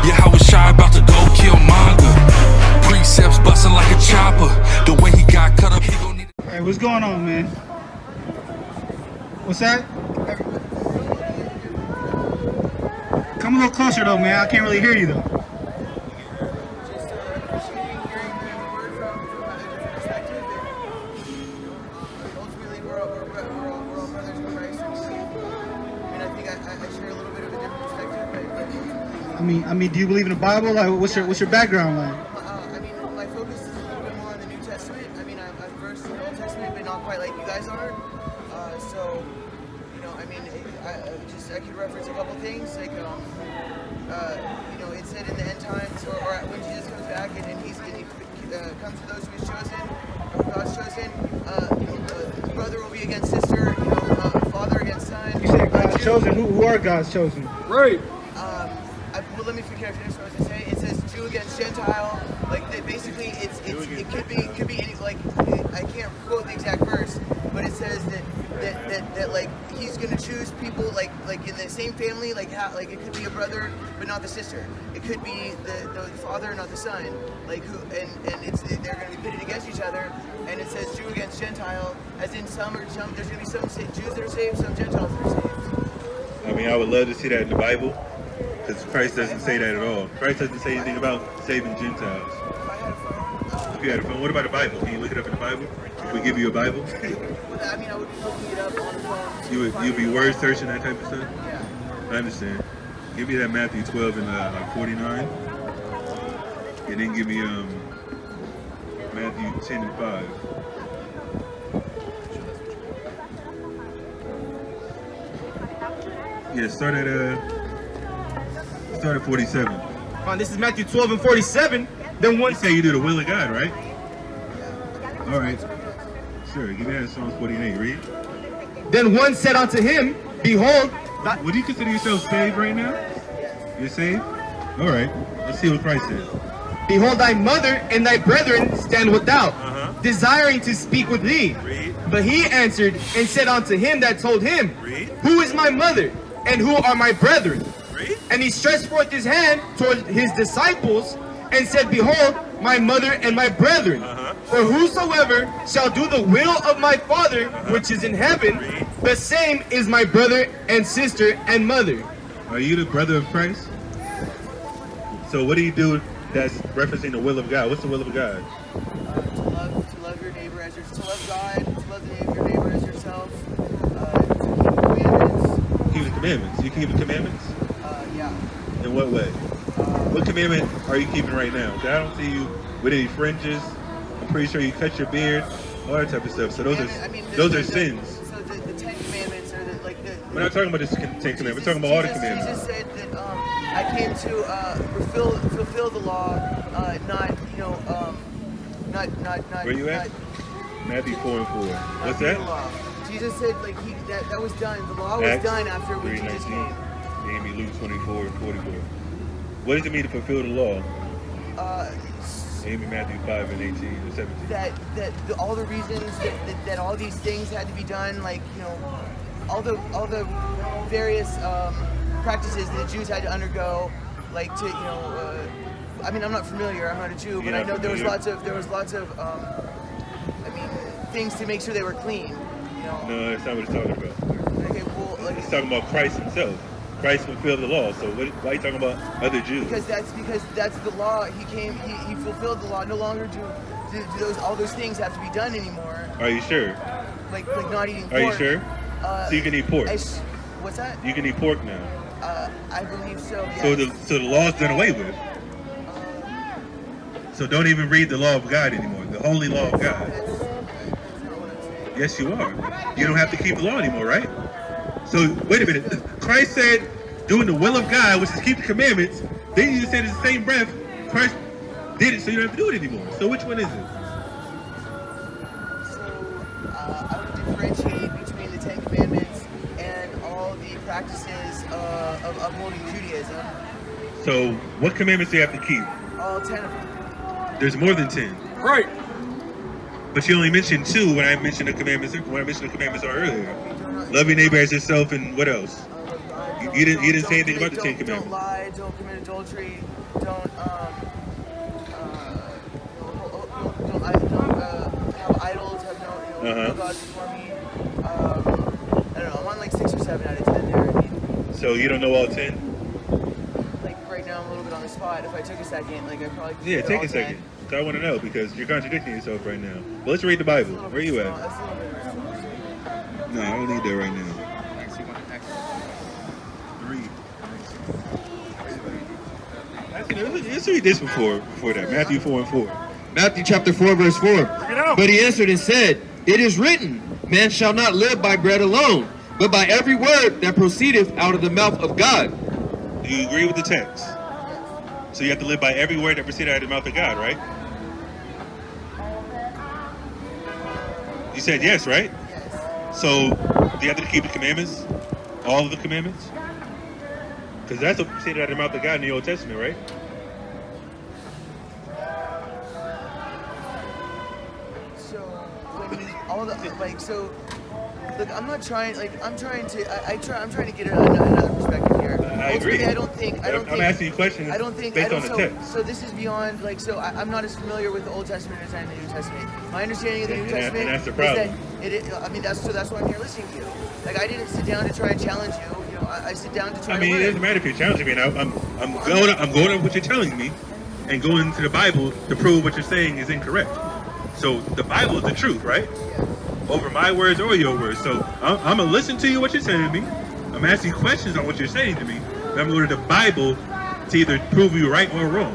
Yeah, how was shy about to go kill manga. Precepts busting like a chopper. The way he got cut up, he gon' need. Hey, what's going on, man? What's that? Come a little closer though, man. I can't really hear you though. I mean, do you believe in the Bible? Like, what's your background like? I mean, my focus is a little bit more on the New Testament. I mean, I'm versed in the Old Testament, but not quite like you guys are. So, you know, I mean, I could reference a couple things, like, you know, it said in the end times, or when Jesus comes back and he comes to those who he's chosen, or who God's chosen, you know, brother will be against sister, you know, father against son. You said God's chosen. Who are God's chosen? Right. Well, let me finish what I was going to say. It says Jew against Gentile. Like, basically, it could be any, like, I can't quote the exact verse, but it says that like he's going to choose people like in the same family, like it could be a brother but not the sister. It could be the father not the son. Like and they're going to be pitted against each other. And it says Jew against Gentile, as in there's going to be some Jews that are saved, some Gentiles that are saved. I mean, I would love to see that in the Bible. Because Christ doesn't say that at all. Christ doesn't say anything about saving Gentiles. If you had a phone, what about the Bible? Can you look it up in the Bible? If we give you a Bible? I mean, I would be looking it up on the phone. You'd be word searching that type of stuff? Yeah. I understand. Give me that Matthew 12 and 49. And then give me Matthew 10 and 5. Yeah, start at 47. This is Matthew 12 and 47. Then one You say you do the will of God, right? All right. Sure, give me that Psalms 48. Read. Then one said unto him, Behold, Would you consider yourself saved right now? You're saved? All right. Let's see what Christ says. behold, thy mother and thy brethren stand without, desiring to speak with thee. Read. But he answered and said unto him that told him, Read. Who is my mother, and who are my brethren? Read. And he stretched forth his hand toward his disciples, and said, Behold, my mother and my brethren. For whosoever shall do the will of my Father which is in heaven, the same is my brother and sister and mother. Are you the brother of Christ? So what do you do that's referencing the will of God? What's the will of God? To love your neighbor as yourself. To love God, to love your neighbor as yourself. To keep the commandments. Keep the commandments. You keep the commandments? Yeah. In what way? What commandment are you keeping right now? 'Cause I don't see you with any fringes. I'm pretty sure you cut your beard, all that type of stuff. So those are sins. So the Ten Commandments are We're not talking about the Ten Commandments. We're talking about all the commandments. Jesus said that I came to fulfill the law, not Where you at? Matthew 4 and 4. What's that? Jesus said that was done. The law was done after when Jesus came. Gave me Luke 24 and 44. What does it mean to fulfill the law? Gave me Matthew 5 and 18 and 17. All the reasons that all these things had to be done, like all the various practices that the Jews had to undergo, like to I mean, I'm not familiar. I'm not a Jew, but I know there was lots of things to make sure they were clean. No, that's not what it's talking about. Okay, well, It's talking about Christ himself. Christ fulfilled the law. So why are you talking about other Jews? Because that's the law. He came. He fulfilled the law. No longer do all those things have to be done anymore. Are you sure? Like not eating pork. Are you sure? So you can eat pork. What's that? You can eat pork now. I believe so. Yes. So the law's done away with. So don't even read the law of God anymore. The holy law of God. That's not what I'm saying. Yes, you are. You don't have to keep the law anymore, right? So wait a minute. Christ said, doing the will of God, which is keep the commandments. Then you said in the same breath, Christ did it, so you don't have to do it anymore. So which one is it? So I would differentiate between the Ten Commandments and all the practices of upholding Judaism. So what commandments do you have to keep? All 10 of them. There's more than 10. Right. But you only mentioned 2 when I mentioned the commandments. When I mentioned the commandments earlier. Love your neighbor as yourself, and what else? You didn't say anything about the Ten Commandments. Don't lie. lie, don't commit adultery, don't have idols, have no gods before me. I don't know. I'm on like 6 or 7 out of 10 there. I mean, So you don't know all 10? like right now I'm a little bit on the spot. If I took a second, like I probably could Yeah, get take all a 10. second. So I want to know because you're contradicting yourself right now. But let's read the Bible. That's a little Where bit you small. at? That's a little bit small. No, I don't need that right now. 3. Let's read this before that. Matthew 4:4. Matthew chapter 4, verse 4. But he answered and said, It is written, Man shall not live by bread alone, but by every word that proceedeth out of the mouth of God. Do you agree with the text? So you have to live by every word that proceeded out of the mouth of God, right? You said yes, right? Yes. So do you have to keep the commandments? All of the commandments? Because that's what proceeded out of the mouth of God in the Old Testament, right? So when all the like so. Look, I'm not trying. Like, I'm trying to get another perspective here. I agree. Ultimately, I don't think. I'm asking you questions I don't think. based on the text. So this is beyond. Like, so I'm not as familiar with the Old Testament as I am the New Testament. My understanding of the New Testament and that's the problem. is that I mean, that's why I'm here listening to you. Like, I didn't sit down to try and challenge you. You know, I sit down to try. I mean, to it learn. doesn't matter if you're challenging me. I'm going up what you're telling me, and going to the Bible to prove what you're saying is incorrect. So the Bible is the truth, right? Over my words or your words. So I'm gonna listen to you what you're saying to me. I'm asking questions on what you're saying to me. And I'm going to the Bible to either prove you right or wrong.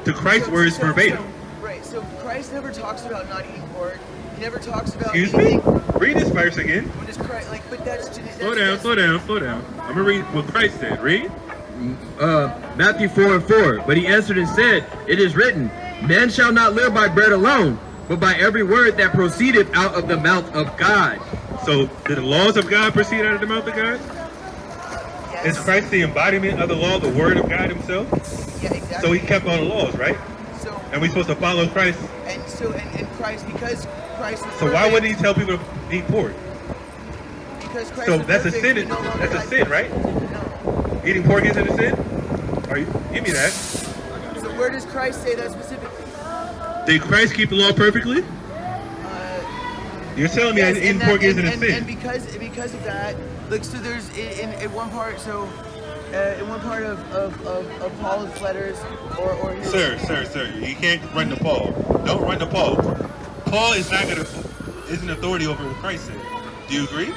To Christ's words verbatim. Right. So Christ never talks about not eating pork. He never talks about. Excuse anything. me? Read this verse again. When does Christ like? But that's Slow down. I'm gonna read what Christ said. Read. Matthew 4:4. But he answered and said, It is written, Man shall not live by bread alone, but by every word that proceedeth out of the mouth of God. So did the laws of God proceed out of the mouth of God? Yes. Is Christ the embodiment of the law, the word of God himself? Yeah, exactly. So he kept all the laws, right? So And we're supposed to follow Christ. and Christ, because Christ was So why perfect, wouldn't he tell people to eat pork? Because Christ So was that's a perfect, sin. we no longer That's a have- sin, right? No. Eating pork isn't a sin? Are you? Give me that. So where does Christ say that specifically? Did Christ keep the law perfectly? You're telling me Yes, eating and pork that- isn't a and sin? because of that, like, so there's in one part, so in one part of Paul's letters, or his, Sir, you can't run to Paul. Don't run to Paul. Paul is not isn't authority over what Christ said. Do you agree?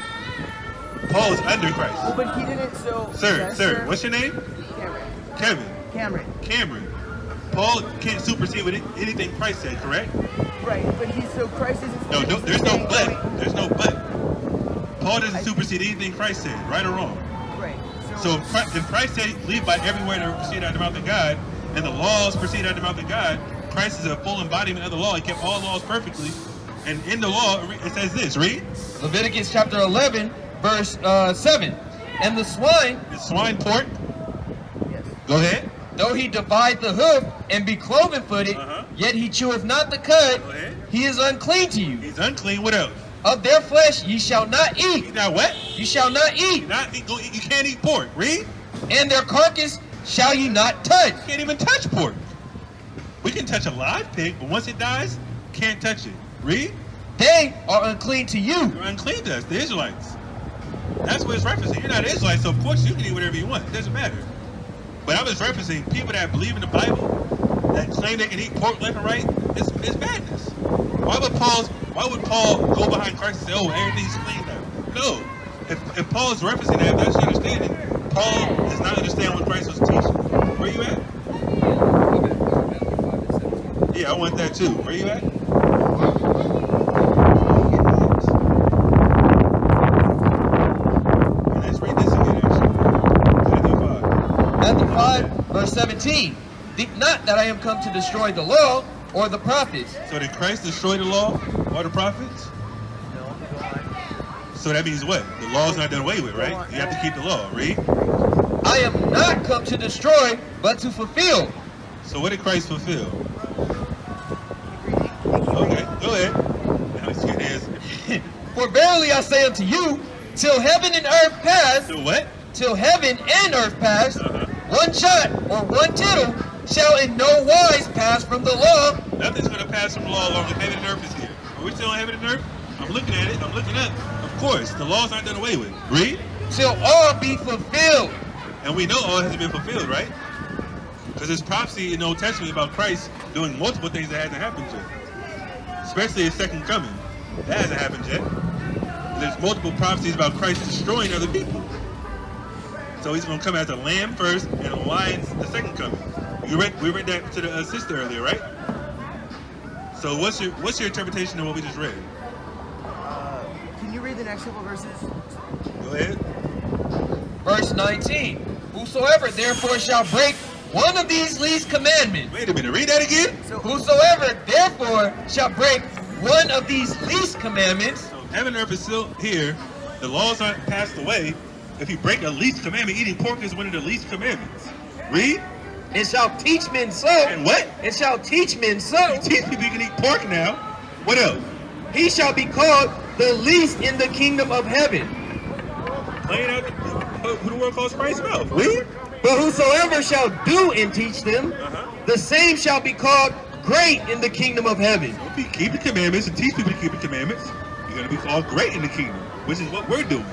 Paul is under Christ. Well, but he didn't. So Sir, what's your name? Cameron. Kevin. Cameron. Paul can't supersede with anything Christ said, correct? Right, but Christ isn't. No, there's no saying- but. There's no but. Paul doesn't supersede anything Christ said, right or wrong. Right. So if Christ said, live by every word that proceed out of the mouth of God, and the laws proceed out of the mouth of God, Christ is a full embodiment of the law. He kept all laws perfectly. And in the law, it says this, read. Leviticus chapter 11, verse 7. And the swine, Is swine pork? Yes. Go ahead. though he divide the hoof and be cloven-footed, yet he cheweth not the cud, Go ahead. he is unclean to you. He's unclean. What else? Of their flesh ye shall not eat. He's not what? You shall not eat. You can't eat pork. Read. And their carcass shall you not touch. You can't even touch pork. We can touch a live pig, but once it dies, can't touch it. Read. They are unclean to you. You're unclean to us, the Israelites. That's what it's referencing. You're not an Israelite, so of course you can eat whatever you want. It doesn't matter. But I was referencing people that believe in the Bible, that claim they can eat pork left and right. It's madness. Why would Paul go behind Christ and say, oh, everything's clean now? No. If Paul is referencing that, that's your understanding. Paul does not understand what Christ was teaching. Where you at? Yeah, I want that too. Where you at? Let's read this again, actually. Matthew 5. Matthew 5, verse 17. Think not that I am come to destroy the law or the prophets. So did Christ destroy the law or the prophets? No, go on. So that means what? The law's not done away with, right? You have to keep the law. Read. I am not come to destroy, but to fulfill. So what did Christ fulfill? Keep reading. Okay, go ahead. Now let's get this. For verily I say unto you, till heaven and earth pass, So what? till heaven and earth pass, one jot or one tittle shall in no wise pass from the law. Nothing's going to pass from the law along with heaven and earth is here. Are we still on heaven and earth? I'm looking at it. I'm looking up. Of course, the laws aren't done away with. Read. Till all be fulfilled. And we know all hasn't been fulfilled, right? Because there's prophecy in the Old Testament about Christ doing multiple things that hasn't happened yet. Especially his second coming. That hasn't happened yet. There's multiple prophecies about Christ destroying other people. So he's going to come as a lamb first and a lion the second coming. We read that to the sister earlier, right? So what's your interpretation of what we just read? Can you read the next couple verses? Go ahead. Verse 19. Whosoever therefore shall break one of these least commandments. Wait a minute, read that again. So whosoever therefore shall break one of these least commandments. So heaven and earth is still here. The laws aren't passed away. If you break a least commandment, eating pork is one of the least commandments. Read. And shall teach men so. And what? And shall teach men so. You teach people you can eat pork now. What else? He shall be called the least in the kingdom of heaven. Playing out who the world calls Christ's mouth. Read. But whosoever shall do and teach them, the same shall be called great in the kingdom of heaven. So if you keep the commandments and teach people to keep the commandments, you're going to be called great in the kingdom, which is what we're doing.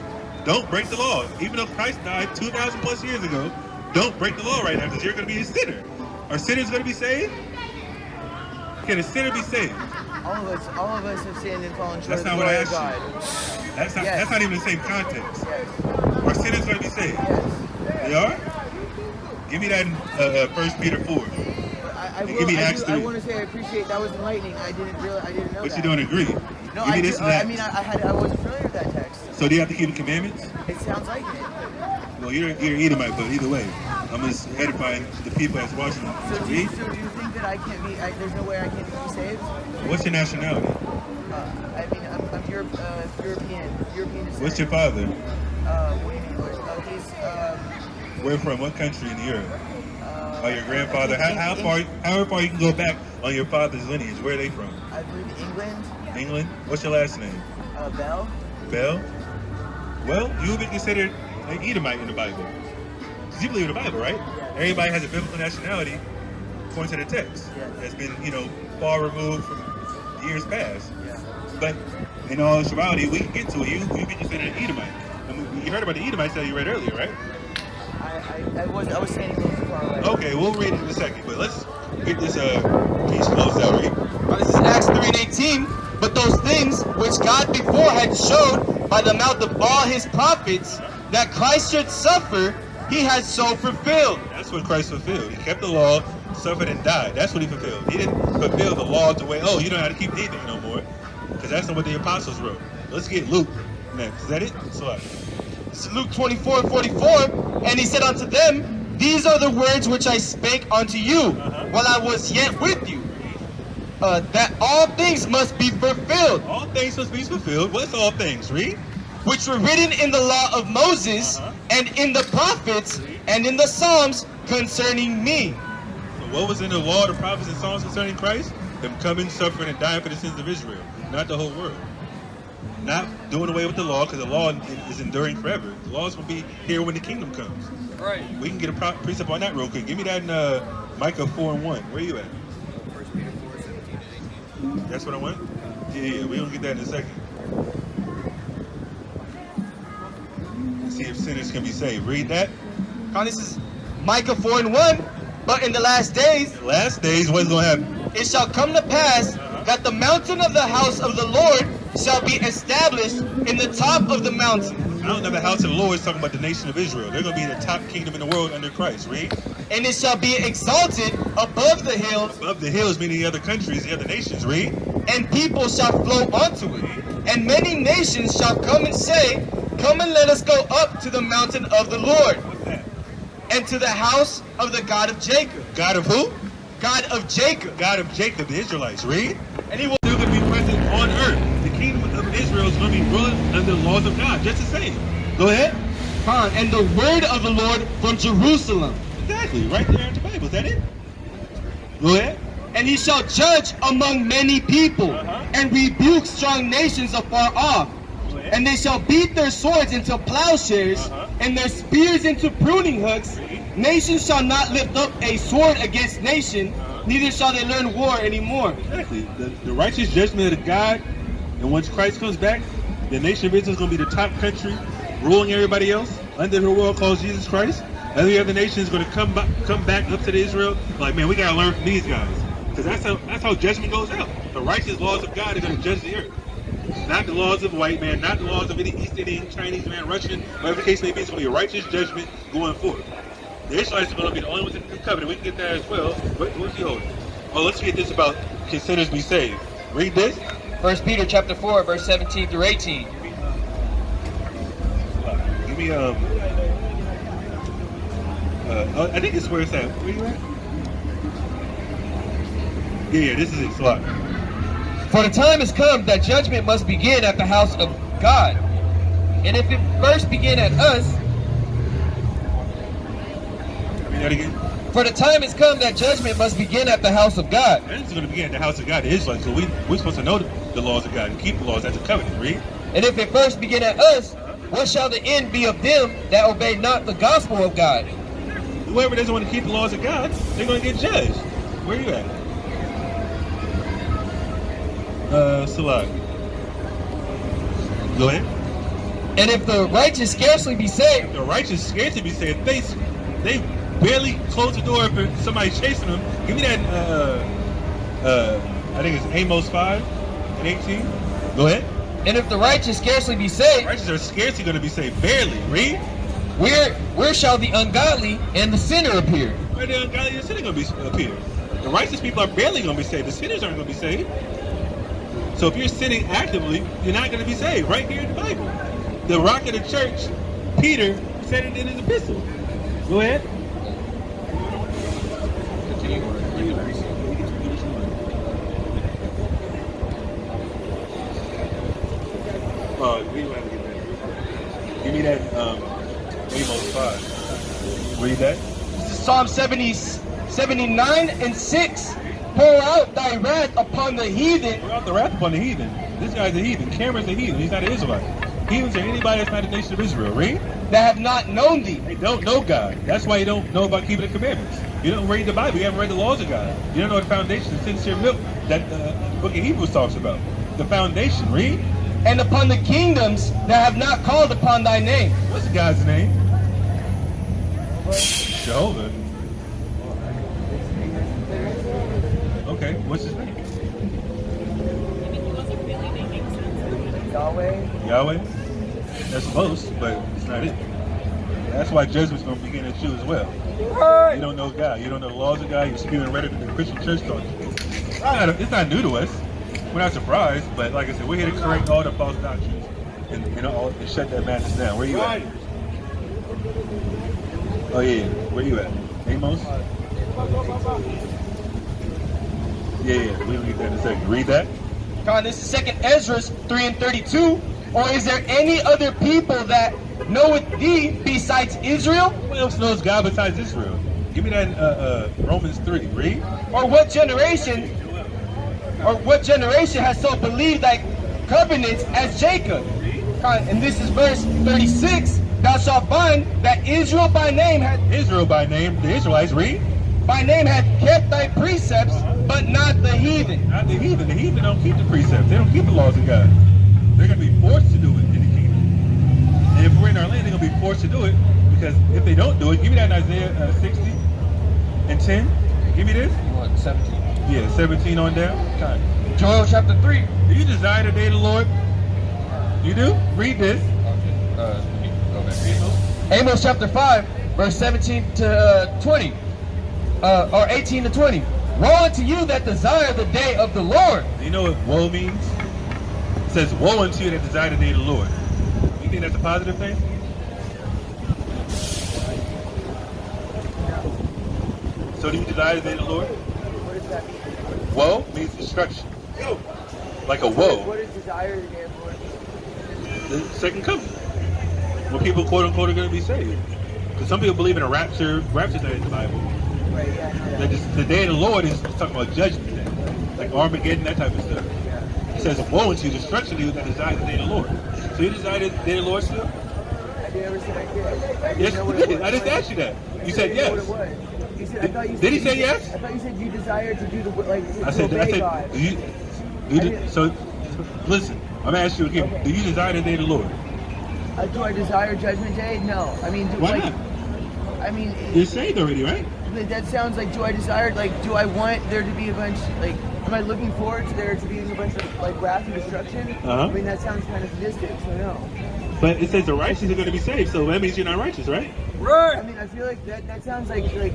Don't break the law. Even though Christ died 2,000 plus years ago, don't break the law right now because you're going to be a sinner. Are sinners going to be saved? Can a sinner be saved? All of us have sinned and fallen short That's of the not what I glory of asked God. you. That's not, Yes. that's not even the same context. Yes. Are sinners going to be saved? Yes. They are? Give me that in 1 Peter 4. I Give me Acts 3. want to say I appreciate that was enlightening. I didn't know But that. you don't agree. No, Give me I this do, and that. I mean, I wasn't familiar with that text. So do you have to keep the commandments? It sounds like it. Well, you're Edomite, but either way, I'm just edifying the people that's watching. So do you think that I can't be? There's no way I can be saved? What's your nationality? I mean, I'm European descent. What's your father? What do you mean? He's Where from? What country in Europe? Or your grandfather? However far you can go back on your father's lineage. Where are they from? I believe England. England? What's your last name? Bell. Bell? Well, you would be considered an Edomite in the Bible. Because you believe in the Bible, right? Everybody has a biblical nationality according to the text. Yeah. That's been, far removed from years past. Yeah. But in all actuality, we can get to it. You'd be considered an Edomite. I mean, you heard about the Edomites that you read earlier, right? I was standing a little too far away. Okay, we'll read it in a second, but let's get this piece closed out, right? This is Acts 3:18. But those things which God before had showed by the mouth of all his prophets that Christ should suffer, he has so fulfilled. That's what Christ fulfilled. He kept the law, suffered, and died. That's what he fulfilled. He didn't fulfill the law the way, you don't have to keep anything no more. Because that's not what the apostles wrote. Let's get Luke next. Is that it? Slide. This is Luke 24:44. And he said unto them, these are the words which I spake unto you while I was yet with you. That all things must be fulfilled. All things must be fulfilled. What's all things? Read. Which were written in the law of Moses and in the prophets and in the Psalms concerning me. So what was in the law, the prophets, and Psalms concerning Christ? Them coming, suffering, and dying for the sins of Israel. Not the whole world. Not doing away with the law, because the law is enduring forever. The law is going to be here when the kingdom comes. Right. We can get a precept on that real quick. Give me that in Micah 4:1. Where you at? That's what I want? Yeah, we're going to get that in a second. Let's see if sinners can be saved. Read that. Now this is Micah 4:1. But in the last days, The last days, what's going to happen? it shall come to pass that the mountain of the house of the Lord shall be established in the top of the mountain. I don't know, the house of the Lord is talking about the nation of Israel. They're going to be the top kingdom in the world under Christ. Read. And it shall be exalted above the hills, Above the hills, meaning the other countries, the other nations. Read. and people shall flow unto it. And many nations shall come and say, come and let us go up to the mountain of the Lord, What's that? and to the house of the God of Jacob. God of who? God of Jacob. God of Jacob, the Israelites. Read. And he will Still going to be present on earth. The kingdom of Israel is going to be ruled under the laws of God, just the same. Go ahead. and the word of the Lord from Jerusalem. Exactly, right there in the Bible. Is that it? Go ahead. And he shall judge among many people, and rebuke strong nations afar off. And they shall beat their swords into plowshares, and their spears into pruning hooks. Nation shall not lift up a sword against nation, neither shall they learn war anymore. Exactly. The righteous judgment of God, and once Christ comes back, the nation of Israel is going to be the top country, ruling everybody else under the world calls Jesus Christ. Every other nation is going to come back up to the Israel. Like, man, we got to learn from these guys, because that's how judgment goes out. The righteous laws of God are going to judge the earth, not the laws of white man, not the laws of any East Indian, Chinese man, Russian, whatever the case may be. It's going to be a righteous judgment going forward. The Israelites are going to be the only ones in the new covenant. We can get that as well. What's he holding? Oh, let's get this about can sinners be saved. Read this. 1 Peter chapter 4, verse 17 through 18. Give me I think it's where it's at. Where you at? Yeah, this is it. Slot. For the time has come that judgment must begin at the house of God. And if it first begin at us, Read that again. for the time has come that judgment must begin at the house of God. And it's going to begin at the house of God, the Israelites. So we're supposed to know the laws of God and keep the laws as a covenant. Read. And if it first begin at us, what shall the end be of them that obey not the gospel of God? Whoever doesn't want to keep the laws of God, they're going to get judged. Where are you at? Salah. Go ahead. And if the righteous scarcely be saved, The righteous scarcely be saved. They barely close the door for somebody chasing them. Give me that. I think it's Amos 5 and 18. Go ahead. and if the righteous scarcely be saved, Righteous are scarcely going to be saved. Barely. Read. where shall the ungodly and the sinner appear? Where the ungodly and the sinner going to be appear? The righteous people are barely going to be saved. The sinners aren't going to be saved. So if you're sinning actively, you're not going to be saved. Right here in the Bible. The rock of the church, Peter, said it in his epistle. Go ahead. We don't have to get that. Give me that Amos 5. Read that. This is Psalm 79 and 6. Pour out thy wrath upon the heathen. Pour out the wrath upon the heathen. This guy's a heathen. Cameron's a heathen. He's not an Israelite. Heathens are anybody that's not a nation of Israel. Read. That have not known thee. They don't know God. That's why you don't know about keeping the commandments. You don't read the Bible. You haven't read the laws of God. You don't know the foundation of sincere milk that book of Hebrews talks about. The foundation. Read. And upon the kingdoms that have not called upon thy name. What's God's name? Jehovah. Okay, what's his name? Yahweh? That's close, but it's not it. That's why judgment's going to begin at you as well. You don't know God. You don't know the laws of God. You're spewing rhetoric that the Christian church taught you. It's not new to us. We're not surprised, but like I said, we're here to correct all the false doctrines and shut that madness down. Where you at? Oh yeah, where you at? Amos? Yeah, we'll read that in a second. Read that. God, this is 2nd Ezra 3 and 32. Or is there any other people that knoweth thee besides Israel? Who else knows God besides Israel? Give me that Romans 3. Read. Or what generation has so believed thy covenants as Jacob? God, and this is verse 36. Thou shalt find that Israel by name, The Israelites, read. by name hath kept thy precepts, but not the heathen. Not the heathen. The heathen don't keep the precepts. They don't keep the laws of God. They're going to be forced to do it in the kingdom. And if we're in our land, they're going to be forced to do it, because if they don't do it, give me that in Isaiah 60 and 10. Give me this. 17. Yeah, 17 on down. God. Joel chapter 3. Do you desire the day of the Lord? You do? Read this. Amos chapter 5, verse 17 to 20. Or 18 to 20. Woe unto you that desire the day of the Lord. Do you know what woe means? It says, woe unto you that desire the day of the Lord. You think that's a positive thing? So do you desire the day of the Lord? What does that mean? Woe means destruction. Like a woe. What is desire the day of the Lord? The second coming. When people quote unquote are going to be saved. Because some people believe in a rapture. Rapture's not in the Bible. Right, yeah. The day of the Lord is talking about judgment day. Like Armageddon, that type of stuff. It says, woe unto you, destruction to you that desire the day of the Lord. So you desire the day of the Lord still? Have you ever seen that kid? Yes, you did. I just asked you that. You said yes. What it was. You said, I thought you said, Did he say yes? I thought you said you desire to do the like to I said, obey God. so listen, I'm gonna ask you again. Okay. Do you desire the day of the Lord? Do I desire Judgment Day? No. I mean, Why not? I mean, You're saved already, right? that sounds like, do I desire, like, do I want there to be a bunch, like, am I looking forward to there to be a bunch of, like, wrath and destruction? Uh-huh. I mean, that sounds kind of sadistic, so no. But it says the righteous are going to be saved, so that means you're not righteous, right? I mean, I feel like that sounds like you're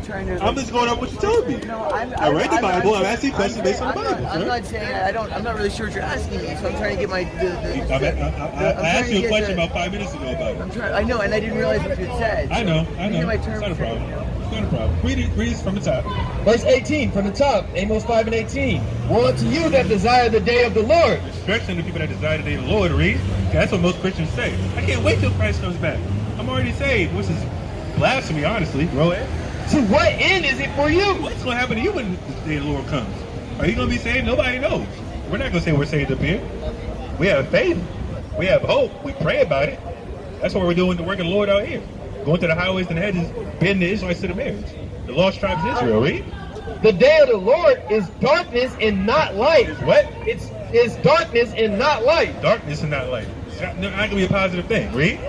trying to. I'm just going off what you told me. No, I read the Bible. I'm asking questions based on the Bible. I'm not saying I'm not really sure what you're asking me, so I'm trying to get my. I asked you a question about 5 minutes ago about it. I know, and I didn't realize what you had said. I know. Get my terms It's not a straight, problem. you know? It's not a problem. Read it from the top. Verse 18 from the top, Amos 5 and 18. Woe unto you that desire the day of the Lord. Instruction to people that desire the day of the Lord, read. That's what most Christians say. I can't wait till Christ comes back. I'm already saved, which is blasphemy, honestly. Go ahead. To what end is it for you? What's going to happen to you when the day of the Lord comes? Are you going to be saved? Nobody knows. We're not going to say we're saved up here. We have faith. We have hope. We pray about it. That's what we're doing, the work of the Lord out here. Going to the highways and hedges, bidding the Israelites to the marriage. The lost tribes of Israel, read. The day of the Lord is darkness and not light. What? It's darkness and not light. Darkness and not light. It's not going to be a positive thing. Read.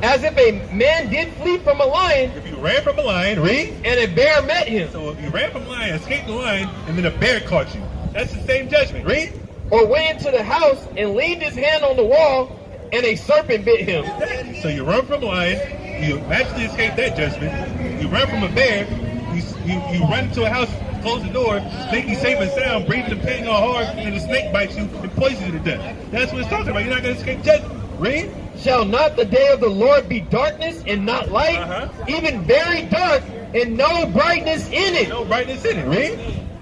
As if a man did flee from a lion, If you ran from a lion, read. and a bear met him. So if you ran from a lion, escaped the lion, and then a bear caught you, that's the same judgment. Read. Or went into the house and leaned his hand on the wall, and a serpent bit him. So you run from a lion, you magically escape that judgment. You run from a bear, you run into a house, close the door, think you're safe and sound, breathing and pain all hard, and the snake bites you and poisons you to death. That's what it's talking about. You're not going to escape judgment. Read. Shall not the day of the Lord be darkness and not light, even very dark, and no brightness in it? No brightness in it. Read.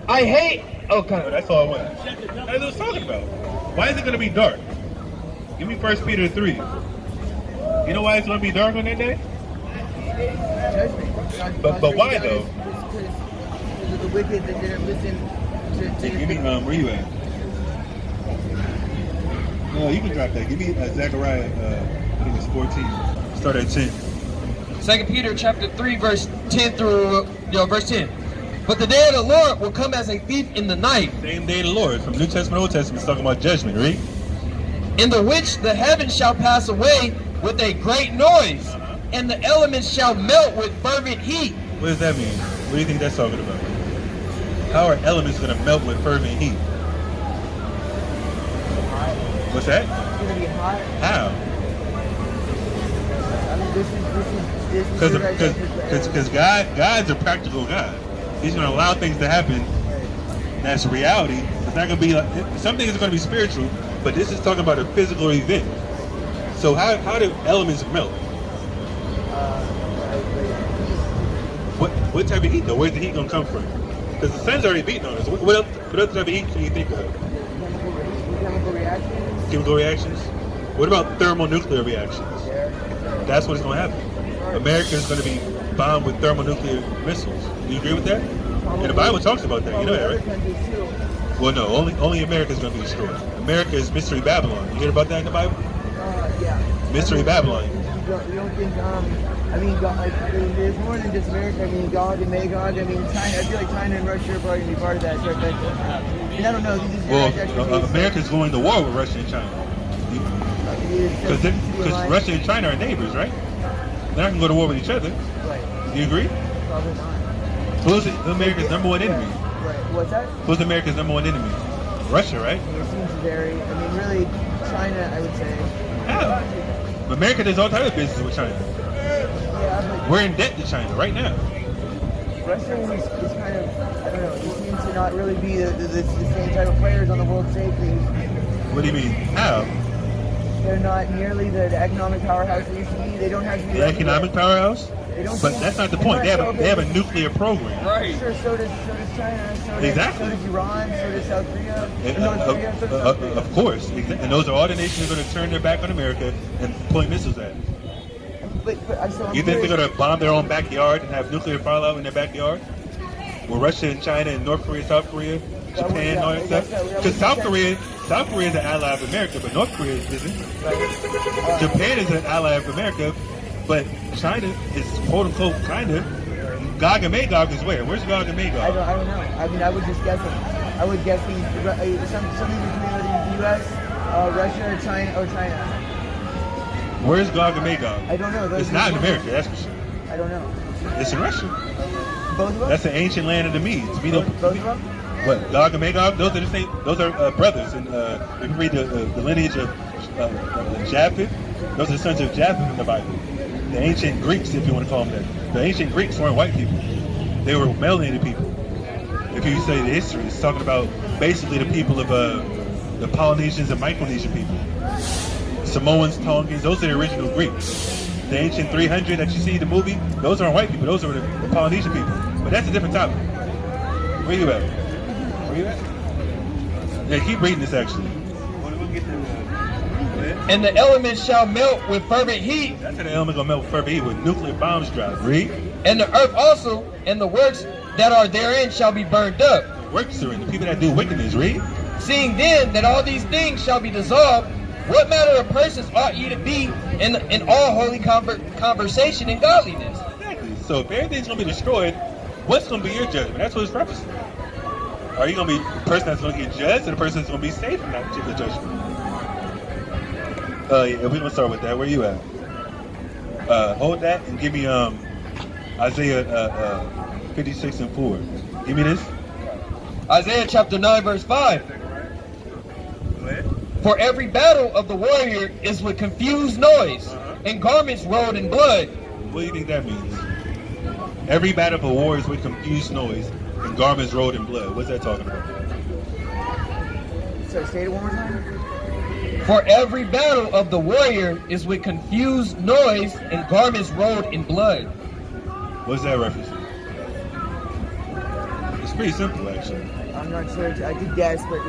I hate. Oh, Okay. that's all I want. That's what it's talking about. Why is it going to be dark? Give me 1 Peter 3. You know why it's going to be dark on that day? Judgment. But why though? Because of the wicked that didn't listen to Give me where you at? No, you can drop that. Give me Zechariah. I think it's 14. Start at 10. 2 Peter chapter 3, verse 10 through verse 10. But the day of the Lord will come as a thief in the night, Same day of the Lord from New Testament, Old Testament. It's talking about judgment. Read. in the which the heavens shall pass away with a great noise, and the elements shall melt with fervent heat. What does that mean? What do you think that's talking about? How are elements going to melt with fervent heat? What's that? It's going to be hot. How? I mean, this is Because God's a practical God. He's going to allow things to happen. That's reality. It's not going to be like, some things are going to be spiritual, but this is talking about a physical event. So how do elements melt? What type of heat though? Where's the heat going to come from? Because the sun's already beating on us. What other type of heat can you think of? chemical reactions. Chemical reactions? What about thermonuclear reactions? That's what's going to happen. America is going to be bombed with thermonuclear missiles. Do you agree with that? And the Bible talks about that. You know that, right? Well, no. Only America is going to be destroyed. America is Mystery Babylon. You hear about that in the Bible? Yeah. Mystery Babylon. You don't think, I mean, God, like, there's more than just America. I mean, Gog and Magog. I mean, China. I feel like China and Russia are probably going to be part of that. So I don't know. Well, America's going to war with Russia and China. Because Russia and China are neighbors, right? They're not going to go to war with each other. Right. Do you agree? Probably not. Who's America's number one enemy? Right. What's that? Who's America's number one enemy? Russia, right? It seems very. I mean, really, China. I would say. How? America does all types of business with China. Yeah, but We're in debt to China right now. Russia is kind of. I don't know. It seems to not really be the same type of players on the world stage. What do you mean? How? They're not nearly the economic powerhouse they used to be. They don't have to be The economic powerhouse? But that's not the point. They have a nuclear program. Right. Sure, so does China. So does, Exactly. So does Iran. So does South Korea. North Korea. So does South Korea. Of course. And those are all the nations that are going to turn their back on America and point missiles at it. So You think they're going to bomb their own backyard and have nuclear fallout in their backyard? With Russia and China and North Korea, South Korea, Japan, and all that stuff? Because South Korea is an ally of America, but North Korea isn't. Japan is an ally of America, But China is quote unquote China. Gog and Magog is where? Where's Gog and Magog? I don't know. I mean, I would just guess it. I would guess something between the U.S., Russia, or China. Where's Gog and Magog? I don't know. It's not in America, that's for sure. I don't know. It's in Russia. Both of them? That's the ancient land of the Medes. Both of them? What? Gog and Magog? Those are the same. Those are brothers. And if you read the lineage of Japheth, those are the sons of Japheth in the Bible. The ancient Greeks, if you want to call them that. The ancient Greeks weren't white people. They were melanated people. If you say the history, it's talking about basically the people of the Polynesians and Micronesian people. Samoans, Tongans, those are the original Greeks. The ancient 300 that you see in the movie, those aren't white people, those are the Polynesian people. But that's a different topic. Where you at? Where you at? Yeah, keep reading this actually. And the elements shall melt with fervent heat. That's how the element gonna melt with fervent heat when nuclear bombs drop. Read. And the earth also, and the works that are therein shall be burned up. Works are in the people that do wickedness. Read. Seeing then that all these things shall be dissolved, what manner of persons ought ye to be in all holy conversation and godliness? Exactly. So if everything's gonna be destroyed, what's gonna be your judgment? That's what it's referencing. Are you gonna be the person that's gonna get judged, or the person that's gonna be saved from that particular judgment? Yeah, we're gonna start with that. Where you at? Hold that and give me Isaiah 56 and 4. Give me this. Isaiah chapter 9 verse 5. Go ahead. For every battle of the warrior is with confused noise, and garments rolled in blood. What do you think that means? Every battle of a war is with confused noise and garments rolled in blood. What's that talking about? So say it one more time. For every battle of the warrior is with confused noise, and garments rolled in blood. What's that referencing? It's pretty simple, actually. I'm not sure. I could guess, but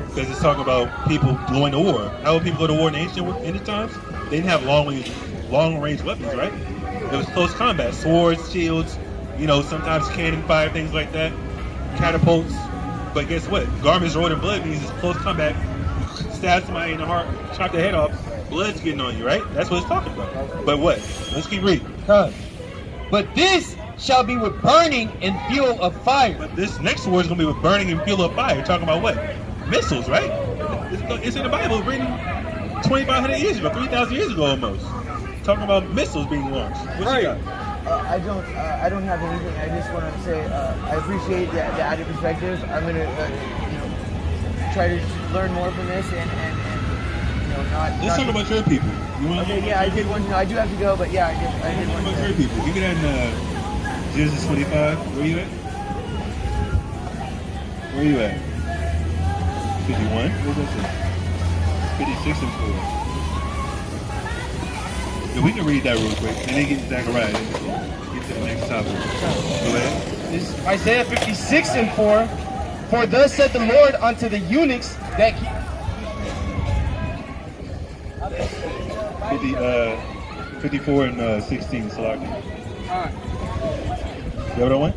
Because it's talking about people going to war. How would people go to war in ancient times? They didn't have long-range weapons, right? It was close combat, swords, shields, sometimes cannon fire, things like that, catapults. But guess what? Garments rolled in blood means it's close combat. Stab somebody in the heart, chop their head off, blood's getting on you, right? That's what it's talking about. But what? Let's keep reading. But this shall be with burning and fuel of fire. But this next word is going to be with burning and fuel of fire. Talking about what? Missiles, right? It's in the Bible written 2,500 years ago, 3,000 years ago almost. Talking about missiles being launched. What you got? I don't have anything. I just want to say I appreciate the added perspective. I'm going to try to learn more from this and Let's talk about your people. Okay, yeah, I did want to know. I do have to go, but yeah, I did want to know. Your people. Give me that in Genesis 25. Where you at? Where you at? 51? What does that say? 56 and 4. Yeah, we can read that real quick. And then get Zechariah. Get to the next topic. Go ahead. This is Isaiah 56 and 4. For thus said the Lord unto the eunuchs that 54 and 16, Salaki. You have that one?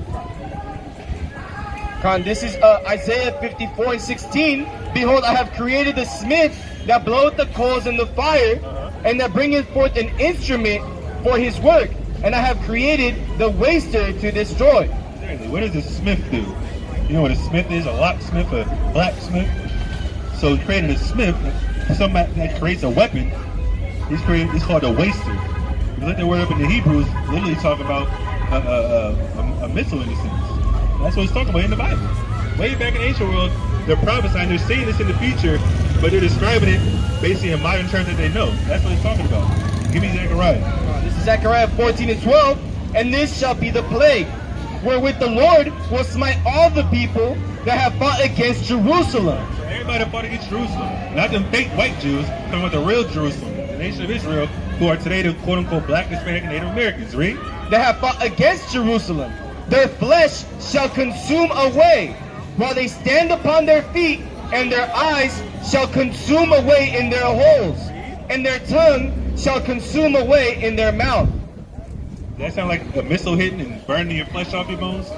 Con, this is Isaiah 54 and 16. Behold, I have created the smith that bloweth the coals in the fire, and that bringeth forth an instrument for his work. And I have created the waster to destroy. Exactly. What does a smith do? You know what a smith is? A locksmith, a blacksmith. So he created a smith, somebody that creates a weapon. It's called a waster. If you look that word up in the Hebrews, literally talk about a missile in a sense. That's what it's talking about in the Bible. Way back in the ancient world, they're prophesying, they're saying this in the future, but they're describing it basically in modern terms that they know. That's what it's talking about. Give me Zechariah. This is Zechariah 14 and 12. And this shall be the plague, wherewith the Lord will smite all the people that have fought against Jerusalem. So everybody that fought against Jerusalem, not them fake white Jews, talking about the real Jerusalem, the nation of Israel, who are today the quote-unquote black, Hispanic, and Native Americans. Read. That have fought against Jerusalem. Their flesh shall consume away, while they stand upon their feet, and their eyes shall consume away in their holes, and their tongue shall consume away in their mouth. Does that sound like a missile hitting and burning your flesh off your bones?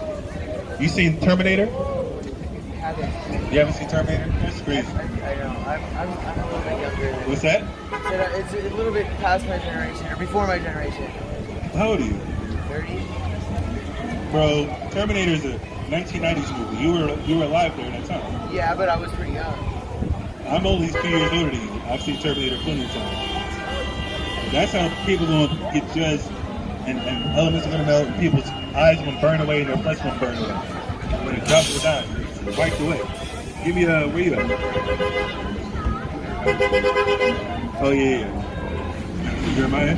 You seen Terminator? You haven't seen Terminator? That's crazy. I know. I'm a little bit younger. What's that? It's a little bit past my generation, or before my generation. How old are you? 30. Bro, Terminator is a 1990s movie. You were alive during that time. Yeah, but I was pretty young. I'm only 2 years older than you. I've seen Terminator plenty of times. That's how people going to get judged, and elements are going to melt, and people's eyes are going to burn away, and their flesh going to burn away. When it drops will die, it's wiped away. Give me where you at? Oh yeah. Jeremiah?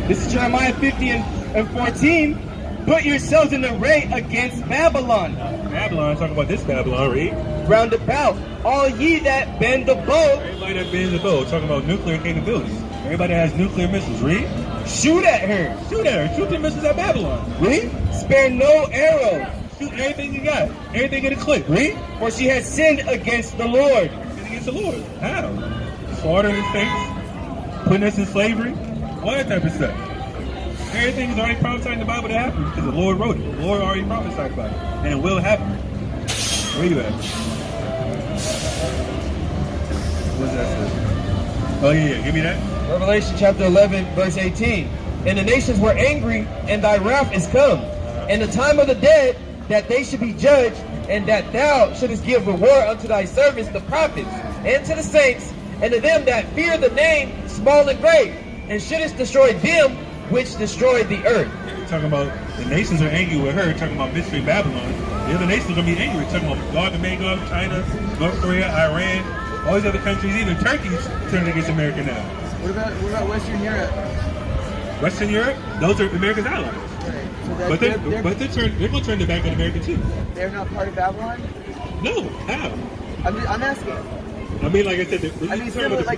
This is Jeremiah 50 and 14. Put yourselves in array against Babylon. Babylon, talking about this Babylon, read. Round about, all ye that bend the bow. Everybody that bends the bow, talking about nuclear capabilities. Everybody that has nuclear missiles, read. Shoot at her. Shoot at her. Shoot the missiles at Babylon. Read. Spare no arrow. Shoot everything you got. Everything in a clip, read. For she has sinned against the Lord. Sinned against the Lord. How? Slaughtering the saints, putting us in slavery, all that type of stuff. Everything is already prophesied in the Bible to happen because the Lord wrote it. The Lord already prophesied about it. And it will happen. Where you at? What's that say? Oh yeah, give me that. Revelation chapter 11, verse 18. And the nations were angry, and thy wrath is come. And the time of the dead, that they should be judged, and that thou shouldest give reward unto thy servants, the prophets, and to the saints, and to them that fear the name, small and great, and shouldest destroy them which destroyed the earth. Talking about the nations are angry with her, talking about mystery Babylon. The other nations are going to be angry, talking about Gog and Magog, China, North Korea, Iran, all these other countries, even Turkey's turning against America now. What about Western Europe? Western Europe, those are America's allies. Right. So that But they're going to turn their back on America too. they're not part of Babylon? No, how? I'm asking. I mean, like I said,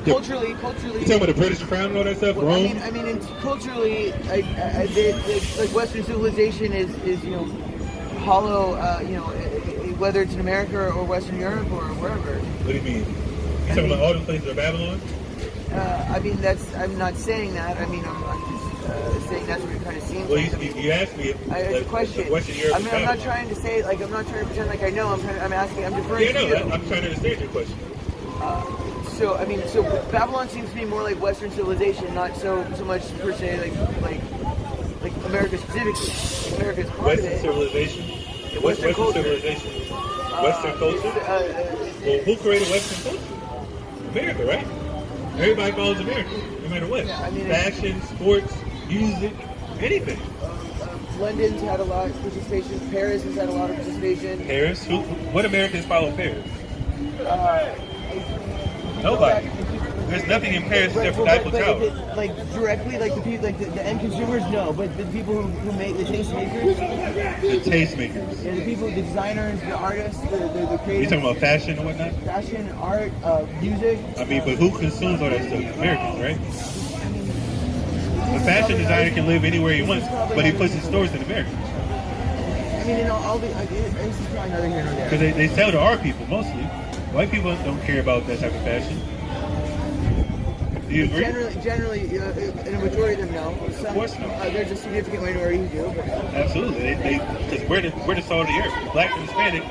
Culturally. you're talking about the British Crown and all that stuff, Well, Rome. Culturally, like Western civilization is hollow. Whether it's in America or Western Europe or wherever. What do you mean? You talking about all the places of Babylon? I'm not saying that. I'm just saying that's what it kind of seems Well, like. you asked me if It's a question. Western Europe is I'm Babylon. not trying to say I'm not trying to pretend like I know. I'm asking. I'm deferring Yeah, to you. no, I'm trying to understand your question. So Babylon seems to be more like Western civilization, not so much per se like America specifically. America's part of Western it. civilization. Western culture. Civilization. Western culture. Well, who created Western culture? America, right? Everybody follows America, no matter what. Yeah, Fashion, sports, music, anything. London's had a lot of participation. Paris has had a lot of participation. Paris? What Americans follow Paris? Nobody. There's nothing in Paris except for the Eiffel Tower. Like directly, like the people, like the end consumers, no. But the people who make the tastemakers, The tastemakers. the people, the designers, the artists, the You creators, talking about fashion and whatnot? fashion, art, music. I mean, but who consumes all that stuff? Americans, right? A fashion designer can live anywhere he wants, but he puts his stores in America. I mean, all the this is probably neither here nor there. Because they sell to our people mostly. White people don't care about that type of fashion. Do you agree? Generally, in a majority of them, no. Some, Of course not. There's a significant minority who do. But Absolutely. Because we're the salt of the earth. Black and Hispanic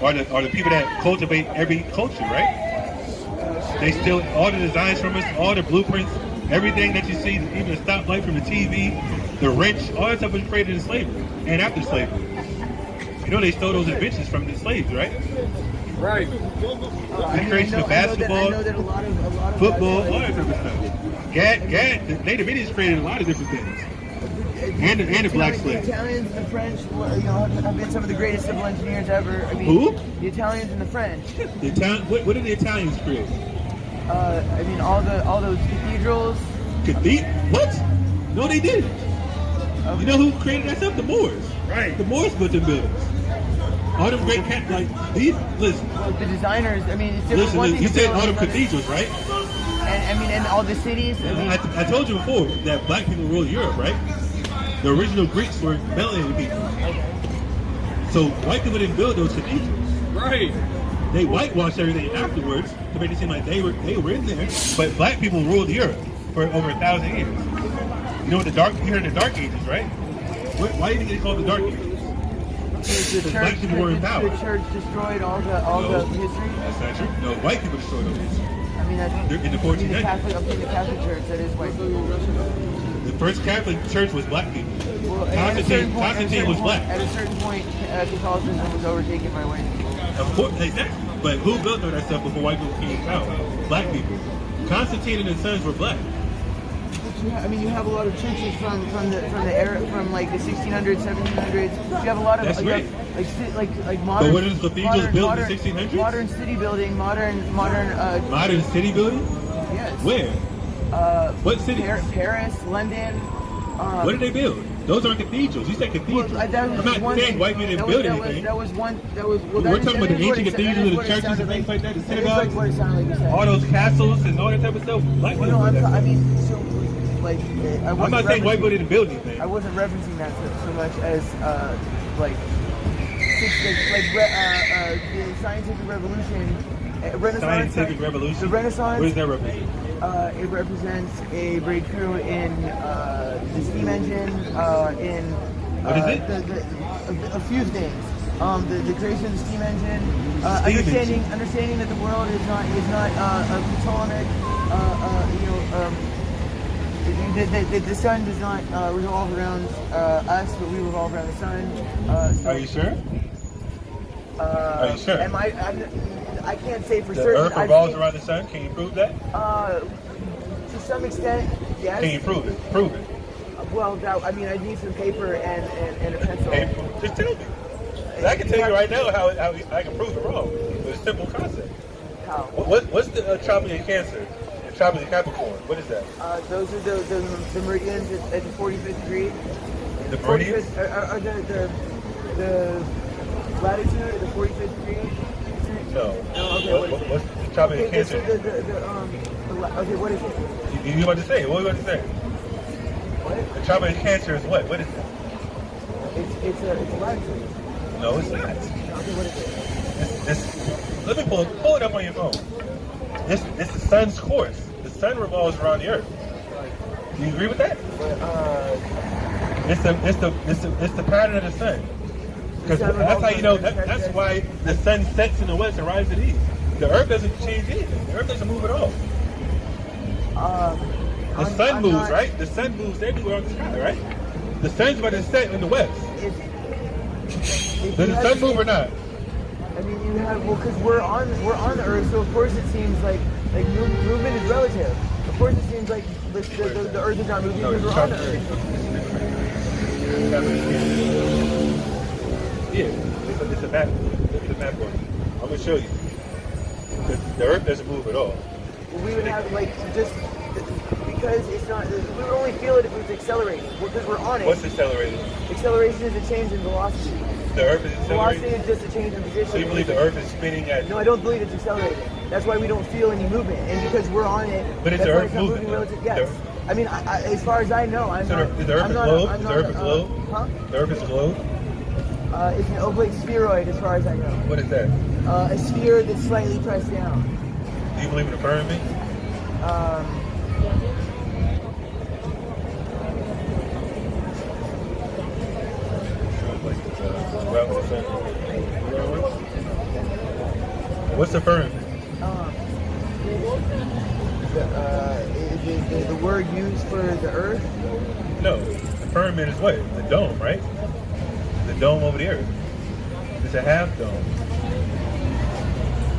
are the people that cultivate every culture, right? They steal all the designs from us, all the blueprints, everything that you see, even the stoplight from the TV, the wrench, all that stuff was created in slavery and after slavery. You know they stole those inventions from the slaves, right? Right. The creation of basketball, I know that a lot of football, all that type of stuff. The Native Indians created a lot of different things. And the black slaves. The Italians and the French, have been some of the greatest civil engineers ever. I mean, Who? The Italians and the French. What did the Italians create? I mean, all those cathedrals. What? No, they didn't. You know who created that stuff? The Moors. Right. The Moors built them buildings. All them great like these. Listen, The designers. I mean, it's different. listen. You said all them cathedrals, right? And all the cities. I mean, I told you before that black people ruled Europe, right? The original Greeks were melanated people. So white people didn't build those cathedrals. Right. They whitewashed everything afterwards to make it seem like they were in there. But black people ruled Europe for over 1,000 years. You know what you heard the Dark Ages, right? Why do you think they called the Dark Ages? the black people were in power. The church destroyed all the history. That's not true. No, white people destroyed all history. I mean, that's In the 1400s. Catholic Church, that is white people. The first Catholic Church was black people. Well, at a certain point, Constantine was black. At a certain point, Catholicism was overtaken by white people. Of course, exactly. But who built all that stuff before white people came to power? Black people. Constantine and his sons were black. I mean, you have a lot of churches from the era, from like the 1600s, 1700s. You have a lot of That's right. like modern. But what is cathedrals built in the 1600s? Modern city building, modern. Modern city building? Yes. Where? What city? Paris, London. What did they build? Those aren't cathedrals. You said cathedrals. Well, I'm not saying white people didn't build anything. That was one. Well, we're talking about the ancient cathedrals, the churches, and things like that, the synagogues, what it sounded like you said. all those castles and all that type of stuff. Black people. Well, no, built that I stuff. mean, so like, I'm not saying white people didn't build anything. I wasn't referencing that so much as the scientific revolution, Renaissance. Scientific revolution. The Renaissance. What does that represent? It represents a breakthrough in the steam engine, in What is it? A few things. The creation of the steam engine, understanding that the world is not a Ptolemic, the sun does not revolve around us, but we revolve around the sun. Are you sure? Are you sure? I can't say for The certain. Earth revolves around the sun. Can you prove that? To some extent, yes. Can you prove it? Prove it. Well, I need some paper and a pencil. Hey, just tell me. I can tell you right now how I can prove it wrong. It's a simple concept. How? What's the tropic of Cancer and tropic of Capricorn? What is that? Those are the meridians at the 45th degree. The meridians? Are the latitude at the 45th degree? No. Okay, what's the tropic of Cancer? Okay, what is it? You about to say? What are you about to say? What? The tropic of Cancer is what? What is it? It's a latitude. No, it's not. Okay, what is it? Let me pull it up on your phone. This is the sun's course. The sun revolves around the earth. Do you agree with that? It's the pattern of the sun. Because that's how you know. That's why the sun sets in the west and rises in the east. The earth doesn't change anything. The earth doesn't move at all. The sun moves, right? The sun moves everywhere on the sky, right? The sun's about to set in the west. Does the sun move or not? I mean, you have because we're on the earth, so of course it seems like movement is relative. Of course, it seems like the earth is not moving because we're on the earth. Yeah, it's a map. Look at the map on it. I'm gonna show you. The earth doesn't move at all. Well, we would have just because it's not. We would only feel it if it was accelerating because we're on it. What's accelerating? Acceleration is a change in velocity. The earth is accelerating? Velocity is just a change in position. So you believe the earth is spinning at... No, I don't believe it's accelerating. That's why we don't feel any movement. And because we're on it... But is the earth moving? Relative, yes. I mean, as far as I know, I'm not... Is the earth a globe? Is the earth a globe? Huh? The earth is a globe? It's an oblate spheroid as far as I know. What is that? A sphere that's slightly pressed down. Do you believe in the firmament? What's the firmament? The word used for the earth? No, the firmament is what? The dome, right? The dome over the earth. It's a half dome.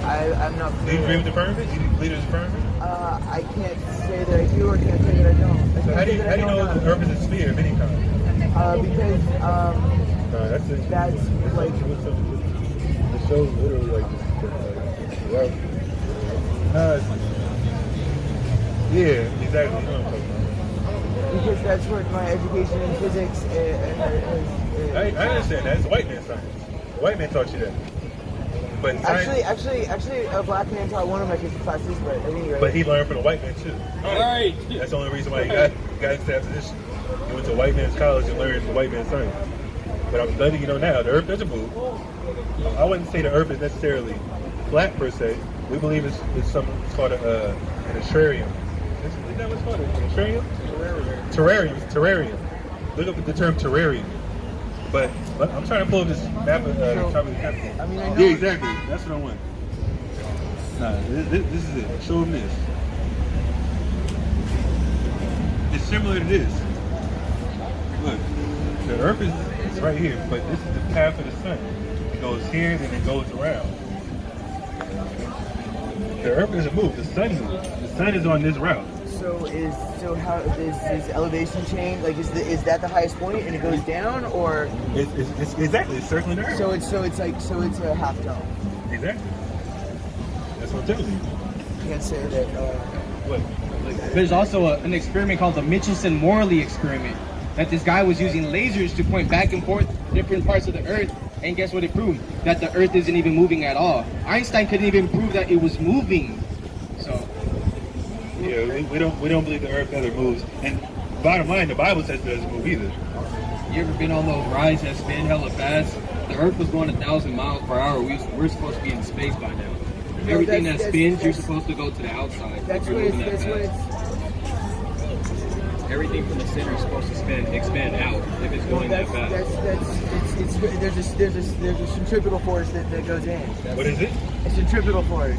I'm not Do you agree with the firmament? Do you believe there's a firmament? I can't say that I do or can't say that I don't. So how do you know the earth is a sphere of any kind? Because that's like the show's literally like this. Yeah, exactly. You know what I'm talking about. Because that's what my education in physics I understand that. It's a white man science. The white man taught you that. But actually, a black man taught one of my physics classes, but at any rate. But he learned from a white man too. Right. That's the only reason why he got into that position. He went to a white man's college and learned the white man's science. But I'm letting you know now, the earth doesn't move. I wouldn't say the earth is necessarily flat per se. We believe it's called an terrarium. Isn't that what's called? An terrarium? Terrarium. Look up the term terrarium. But I'm trying to pull this map of tropical Capricorn. I mean, I know. Yeah, exactly. That's what I want. Nah, this is it. Show them this. It's similar to this. look, the earth is right here, but this is the path of the sun. It goes here, then it goes around. The earth doesn't move, the sun moves. The sun is on this route. So how is elevation change? Like is that the highest point and it goes down, or It's exactly, it's circling the earth. so it's a half dome. Exactly. That's what I'm telling you. You can't say that. What? There's also an experiment called the Michelson-Morley experiment that this guy was using lasers to point back and forth different parts of the earth, and guess what it proved? That the earth isn't even moving at all. Einstein couldn't even prove that it was moving. So Yeah, we don't believe the earth ever moves. And bottom line, the Bible says it doesn't move either. you ever been on those rides that spin hella fast? The earth was going 1,000 miles per hour. We're supposed to be in space by now. No, Everything that that's- spins, you're that's- supposed to go to the outside. That's if you're what it's. moving that That's what fast. it's. Everything from the center is supposed to expand out if it's going that fast. There's a centripetal force that goes in. What is it? A centripetal force.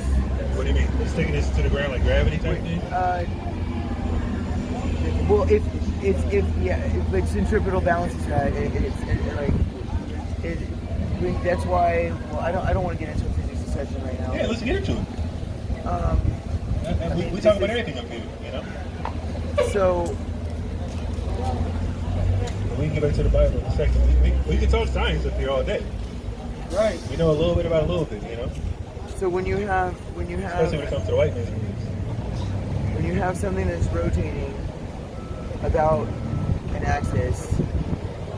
What do you mean? It's taking this to the ground like gravity type thing? Well, if centripetal balances that, that's why. Well, I don't want to get into a physics discussion right now. Yeah, let's get into it. We talk about everything up here, you know? So We can get back to the Bible in a second. We can talk science up here all day. right. We know a little bit about a little bit, you know? So when you have Especially when it comes to the white man's beliefs. when you have something that's rotating about an axis,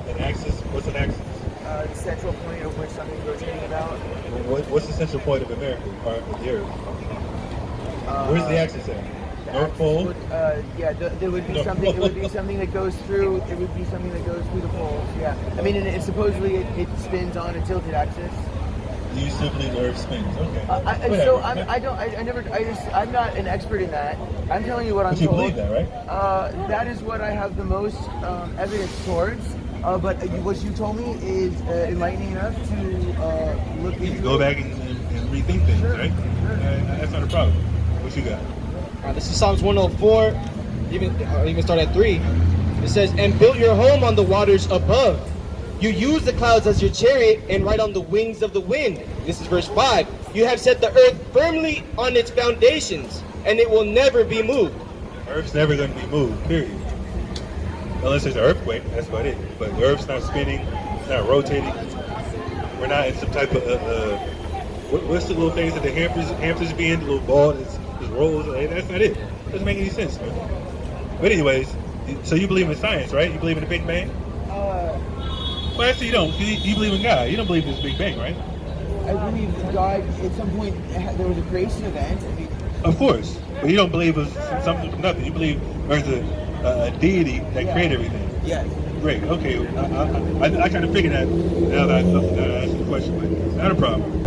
An axis, what's an axis? the central point of which something's rotating about. What's the central point of America, or of the earth? Where's the axis at? The North axis Pole? there would be North something. It would Pole. be something that goes through. It would be something that goes through the poles. Yeah. I mean, and supposedly it spins on a tilted axis. You simply the earth spins. Okay. So Whatever. I'm not an expert in that. I'm telling you what I'm But you told. believe that, right? That is what I have the most evidence towards. But what you told me is enlightening enough to look You into. can go back and rethink things, Sure, right? sure. That's not a problem. What you got? This is Psalms 104, even start at 3. It says, and build your home on the waters above. You use the clouds as your chariot and ride on the wings of the wind. This is verse 5. You have set the earth firmly on its foundations, and it will never be moved. Earth's never going to be moved, period. Unless there's an earthquake, that's about it. But the Earth's not spinning, it's not rotating. We're not in some type of, what's the little things that the hamsters be in, the little ball that just rolls? That's not it. Doesn't make any sense, man. But anyways, so you believe in science, right? You believe in the Big Bang? Well, actually you don't. You believe in God. You don't believe in this Big Bang, right? I believe God at some point there was a creation event. I mean, Of course. But you don't believe it's something from nothing. You believe there's a deity that created everything. yeah. Great. Okay. I kind of figured that now that I asked the question, but not a problem.